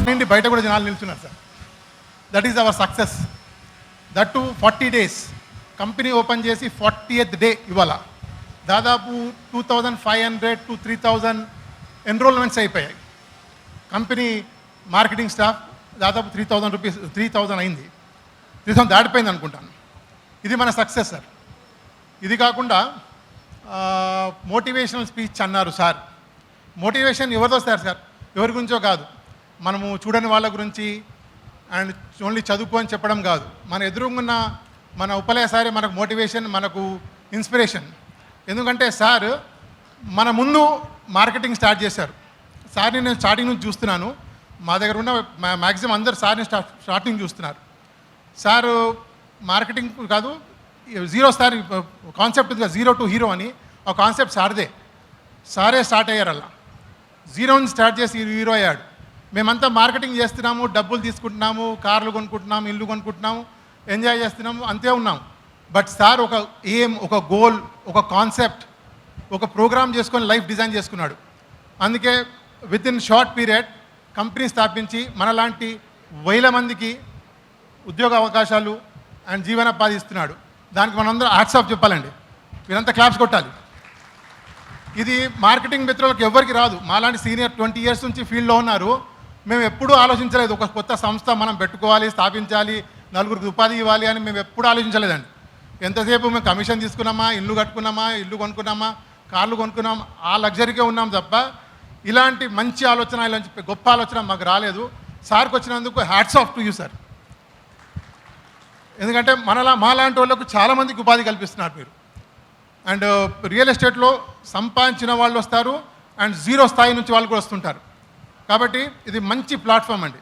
నుండి బయట కూడా జనాలు నిల్చున్నారు sir. That is our success. That to 40 days company open చేసి 40th day ఇవాళ దాదాపు 2500 to 3000 ఎన్రోల్మెంట్స్ అయిపోయాయి. కంపెనీ మార్కెటింగ్ స్టాఫ్ దాదాపు 3000 అయింది. 3000 దాటిపోయింది అనుకుంటాను. ఇది మన సక్సెస్ సార్. ఇది కాకుండా మోటివేషనల్ స్పీచ్ అన్నారు సార్. మోటివేషన్ ఎవరిదో సార్ ఎవరి గురించో కాదు, మనము చూడని వాళ్ళ గురించి అండ్ ఓన్లీ చదువుకో అని చెప్పడం కాదు. మన ఎదురుగున్న మన ఉపలయ సారే మనకు మోటివేషన్, మనకు ఇన్స్పిరేషన్. ఎందుకంటే సార్ మన ముందు మార్కెటింగ్ స్టార్ట్ చేశారు. సార్ని నేను స్టార్టింగ్ నుంచి చూస్తున్నాను. మా దగ్గర ఉన్న మ్యాక్సిమం అందరు సార్ని స్టార్టింగ్ చూస్తున్నారు. సారు మార్కెటింగ్ కాదు, జీరో సార్ కాన్సెప్ట్ ఉంది, 0 to hero అని. ఆ కాన్సెప్ట్ సారే స్టార్ట్ అయ్యారు. అలా 0 నుంచి స్టార్ట్ చేసి హీరో అయ్యాడు. మేమంతా మార్కెటింగ్ చేస్తున్నాము, డబ్బులు తీసుకుంటున్నాము, కార్లు కొనుక్కుంటున్నాము, ఇల్లు కొనుక్కుంటున్నాము, ఎంజాయ్ చేస్తున్నాము, అంతే ఉన్నాము. బట్ సార్ ఒక ఎయిమ్, ఒక గోల్, ఒక కాన్సెప్ట్, ఒక ప్రోగ్రామ్ చేసుకొని లైఫ్ డిజైన్ చేసుకున్నాడు. అందుకే with in short period company స్థాపించి మనలాంటి వేల మందికి ఉద్యోగ అవకాశాలు అండ్ జీవనోపాధి ఇస్తున్నాడు. దానికి మనందరం హ్యాట్స్ ఆఫ్ చెప్పాలండి. మీరంతా క్లాప్స్ కొట్టాలి. ఇది మార్కెటింగ్ మిత్రులకు ఎవరికి రాదు. మాలాంటి సీనియర్ 20 years నుంచి ఫీల్డ్లో ఉన్నారు. మేము ఎప్పుడూ ఆలోచించలేదు ఒక కొత్త సంస్థ మనం పెట్టుకోవాలి, స్థాపించాలి, నలుగురికి ఉపాధి ఇవ్వాలి అని మేము ఎప్పుడూ ఆలోచించలేదండి. ఎంతసేపు మేము కమిషన్ తీసుకున్నామా, ఇల్లు కట్టుకున్నామా, ఇల్లు కొనుక్కున్నామా, కార్లు కొనుక్కున్నామా, ఆ లగ్జరీగా ఉన్నాం తప్ప ఇలాంటి మంచి ఆలోచన, ఇలాంటి గొప్ప ఆలోచన మాకు రాలేదు. సార్కి వచ్చినందుకు hats off to you sir. ఎందుకంటే మాలాంటి వాళ్ళకు చాలామందికి ఉపాధి కల్పిస్తున్నారు మీరు. అండ్ రియల్ ఎస్టేట్లో సంపాదించిన వాళ్ళు వస్తారు అండ్ 0 స్థాయి నుంచి వాళ్ళు కూడా వస్తుంటారు. కాబట్టి ఇది మంచి ప్లాట్ఫామ్ అండి.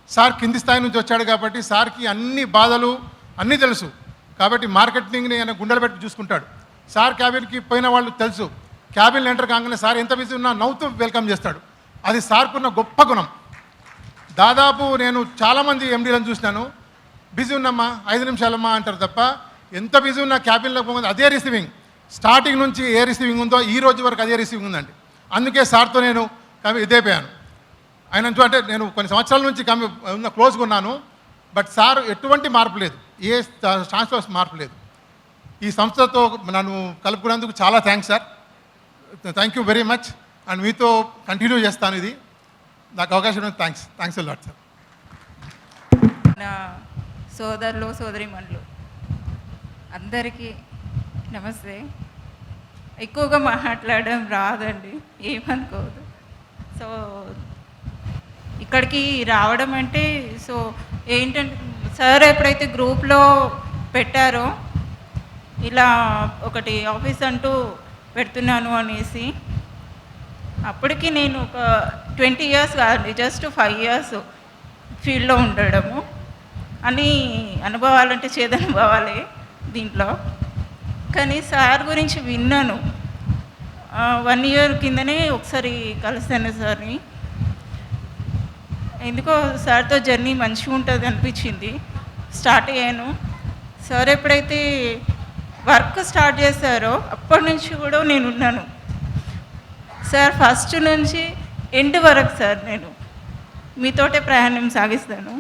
సార్ కింది స్థాయి నుంచి వచ్చాడు కాబట్టి సార్కి అన్ని బాధలు అన్నీ తెలుసు. కాబట్టి మార్కెటింగ్ని ఆయన గుండెలు పెట్టి చూసుకుంటాడు. సార్ క్యాబిన్కి పోయిన వాళ్ళు తెలుసు. క్యాబిన్ ఎంటర్ కాగానే సార్ ఎంత బిజీ ఉన్నా నవ్వుతూ వెల్కమ్ చేస్తాడు. అది సార్కున్న గొప్ప గుణం. దాదాపు నేను చాలామంది ఎండీలను చూసినాను, బిజీ ఉన్నామా 5 నిమిషాలమ్మా అంటారు తప్ప ఎంత బిజీ ఉన్నా క్యాబిన్లో పోతుంది అదే రిసీవింగ్. స్టార్టింగ్ నుంచి ఏ రిసీవింగ్ ఉందో ఈ రోజు వరకు అదే రిసీవింగ్ ఉందండి. అందుకే సార్తో నేను ఇదైపోయాను. ఆయన అంటే నేను కొన్ని సంవత్సరాల నుంచి క్లోజ్గా ఉన్నాను. బట్ సార్ ఎటువంటి మార్పు లేదు, ఏ ట్రాన్స్ఫర్స్ మార్పు లేదు. ఈ సంస్థతో నన్ను కలుపుకున్నందుకు చాలా thanks sir. Thank you very much. And మీతో కంటిన్యూ చేస్తాను. ఇది నాకు అవకాశం థ్యాంక్స్ లాట్ సార్. నా సోదరులు సోదరిమణులు అందరికీ నమస్తే. ఎక్కువగా మాట్లాడడం రాదండి, ఏమనుకోదు. సో ఇక్కడికి రావడం అంటే ఏంటంటే సార్ ఎప్పుడైతే గ్రూప్లో పెట్టారో ఇలా ఒకటి ఆఫీస్ అంటూ పెడుతున్నాను అనేసి, అప్పటికి నేను ఒక 20 years కాదండి, జస్ట్ 5 years ఫీల్డ్లో ఉండడము. అని అనుభవాలంటే చేదనుభవాలే దీంట్లో. కానీ సార్ గురించి విన్నాను. 1 year కిందనే ఒకసారి కలిసాను సార్ని. ఎందుకో సార్తో జర్నీ మంచిగా ఉంటుంది అనిపించింది. స్టార్ట్ అయ్యాను. సార్ ఎప్పుడైతే వర్క్ స్టార్ట్ చేశారో అప్పటి నుంచి కూడా నేను ఉన్నాను సార్. ఫస్ట్ నుంచి ఎండ్ వరకు సార్ నేను మీతోటే ప్రయాణం సాగిస్తాను.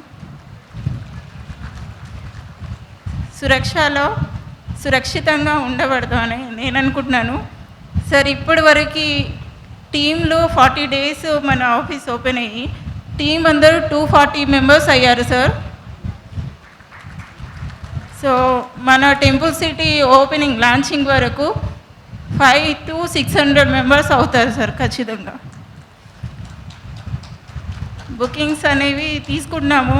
సురక్షితంగా ఉండబడతామని నేను అనుకుంటున్నాను సార్. ఇప్పటి వరకు టీంలో 40 days మన ఆఫీస్ ఓపెన్ అయ్యి టీం అందరూ 240 members అయ్యారు సార్. సో మన టెంపుల్ సిటీ ఓపెనింగ్ లాంచింగ్ వరకు 500 to 600 members అవుతారు సార్ ఖచ్చితంగా. బుకింగ్స్ అనేవి తీసుకుంటున్నాము.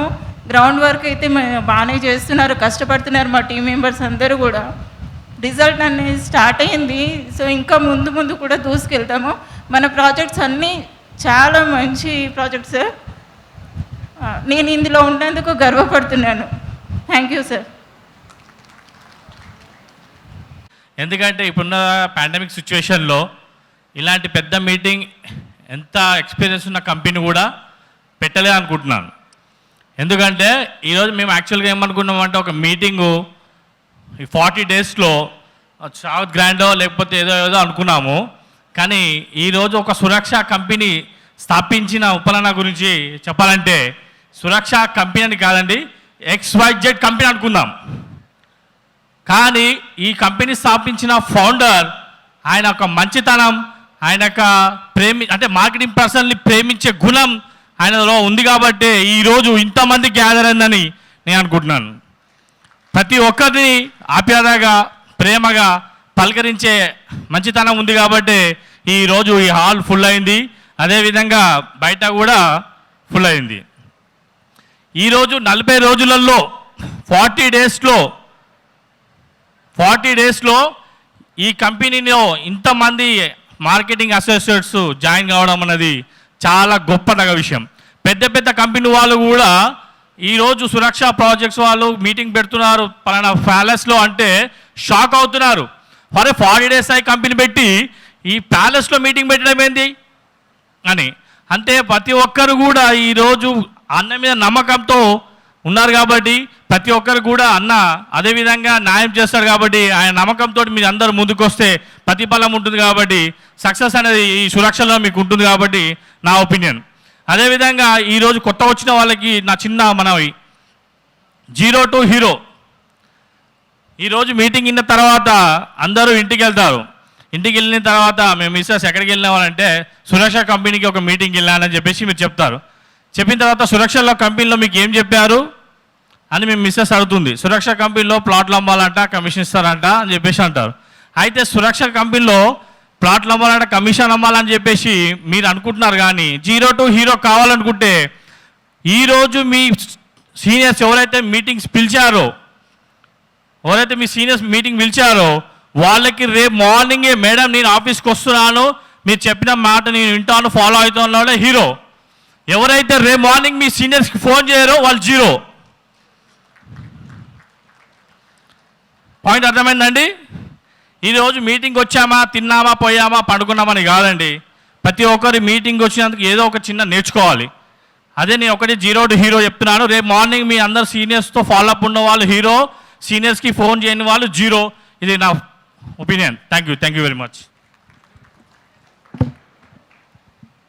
గ్రౌండ్ వర్క్ అయితే బాగానే చేస్తున్నారు, కష్టపడుతున్నారు మా టీం మెంబర్స్ అందరూ కూడా. రిజల్ట్ అనేది స్టార్ట్ అయ్యింది. సో ఇంకా ముందు కూడా దూసుకెళ్తాము. మన ప్రాజెక్ట్స్ అన్నీ చాలా మంచి ప్రాజెక్ట్స్ సార్. నేను ఇందులో ఉన్నందుకు గర్వపడుతున్నాను. Thank you sir. ఎందుకంటే ఇప్పుడున్న పాండమిక్ సిచ్యువేషన్లో ఇలాంటి పెద్ద మీటింగ్ ఎంత ఎక్స్పీరియన్స్ ఉన్న కంపెనీ కూడా పెట్టలే అనుకుంటున్నాను. ఎందుకంటే ఈరోజు మేము యాక్చువల్గా ఏమనుకున్నామంటే ఒక మీటింగు ఈ 40 daysలో చాలా గ్రాండో లేకపోతే ఏదో అనుకున్నాము. కానీ ఈరోజు ఒక సురక్ష కంపెనీ స్థాపించిన ఉపలన గురించి చెప్పాలంటే సురక్ష కంపెనీ అని కాదండి, XYZ కంపెనీ అనుకుందాం. కానీ ఈ కంపెనీ స్థాపించిన ఫౌండర్ ఆయన ఒక మంచితనం, ఆయన యొక్క అంటే మార్కెటింగ్ పర్సన్ని ప్రేమించే గుణం ఆయనలో ఉంది కాబట్టి ఈరోజు ఇంతమంది గ్యాదర్ అయిందని నేను అనుకుంటున్నాను. ప్రతి ఒక్కరిని ఆప్యాయతగా ప్రేమగా పలకరించే మంచితనం ఉంది కాబట్టి ఈరోజు ఈ హాల్ ఫుల్ అయింది, అదేవిధంగా బయట కూడా ఫుల్ అయింది. ఈరోజు 40 రోజులలో 40 డేస్లో ఈ కంపెనీలో ఇంతమంది మార్కెటింగ్ అసోసియేట్స్ జాయిన్ కావడం అనేది చాలా గొప్ప విషయం. పెద్ద పెద్ద కంపెనీ వాళ్ళు కూడా ఈరోజు సురక్ష ప్రాజెక్ట్స్ వాళ్ళు మీటింగ్ పెడుతున్నారు పలానా ప్యాలెస్లో అంటే షాక్ అవుతున్నారు. 40 డేస్ అయి కంపెనీ పెట్టి ఈ ప్యాలెస్లో మీటింగ్ పెట్టడం ఏంది అని. అంటే ప్రతి ఒక్కరు కూడా ఈరోజు అన్న మీద నమ్మకంతో ఉన్నారు కాబట్టి ప్రతి ఒక్కరు కూడా అన్న అదేవిధంగా న్యాయం చేస్తారు కాబట్టి ఆయన నమ్మకంతో మీరు అందరూ ముందుకు వస్తే ప్రతిఫలం ఉంటుంది కాబట్టి సక్సెస్ అనేది ఈ సురక్షలో మీకు ఉంటుంది కాబట్టి నా ఒపీనియన్. అదేవిధంగా ఈరోజు కొత్త వచ్చిన వాళ్ళకి నా చిన్న మనవి, 0 to హీరో. ఈరోజు మీటింగ్ అయిన తర్వాత అందరూ ఇంటికి వెళ్తారు. ఇంటికి వెళ్ళిన తర్వాత మేము మిస్సెస్ ఎక్కడికి వెళ్ళినామనంటే సురక్ష కంపెనీకి ఒక మీటింగ్కి వెళ్ళానని చెప్పేసి మీరు చెప్తారు. చెప్పిన తర్వాత సురక్షలో కంపెనీలో మీకు ఏం చెప్పారు అని మేము మిస్సెస్ అడుగుతుంది. సురక్ష కంపెనీలో ప్లాట్లు అమ్మాలంట, కమిషన్ ఇస్తారంట అని చెప్పేసి అంటారు. అయితే సురక్ష కంపెనీలో ప్లాట్లు అమ్మాలంట, కమిషన్ అమ్మాలని చెప్పేసి మీరు అనుకుంటున్నారు. కానీ 0 to హీరో కావాలనుకుంటే ఈరోజు మీ సీనియర్స్ ఎవరైతే మీటింగ్స్ పిలిచారో, ఎవరైతే మీ సీనియర్స్ మీటింగ్ పిలిచారో వాళ్ళకి రేపు మార్నింగే మేడం నేను ఆఫీస్కి వస్తున్నాను, మీరు చెప్పిన మాట నేను వింటాను, ఫాలో అవుతున్నాడే హీరో. ఎవరైతే రేపు మార్నింగ్ మీ సీనియర్స్కి ఫోన్ చేయరో వాళ్ళు 0. పాయింట్ అర్థమైందండి? ఈరోజు మీటింగ్ వచ్చామా, తిన్నామా, పోయామా, పడుకున్నామని కాదండి. ప్రతి ఒక్కరి మీటింగ్ వచ్చినందుకు ఏదో ఒక చిన్న నేర్చుకోవాలి. అదే నేను ఒకటి 0 to హీరో చెప్తున్నాను. రేపు మార్నింగ్ మీ అందరు సీనియర్స్తో ఫాలోఅప్ ఉన్న వాళ్ళు హీరో, సీనియర్స్కి ఫోన్ చేయని వాళ్ళు 0. ఇది నా opinion. Thank you very much.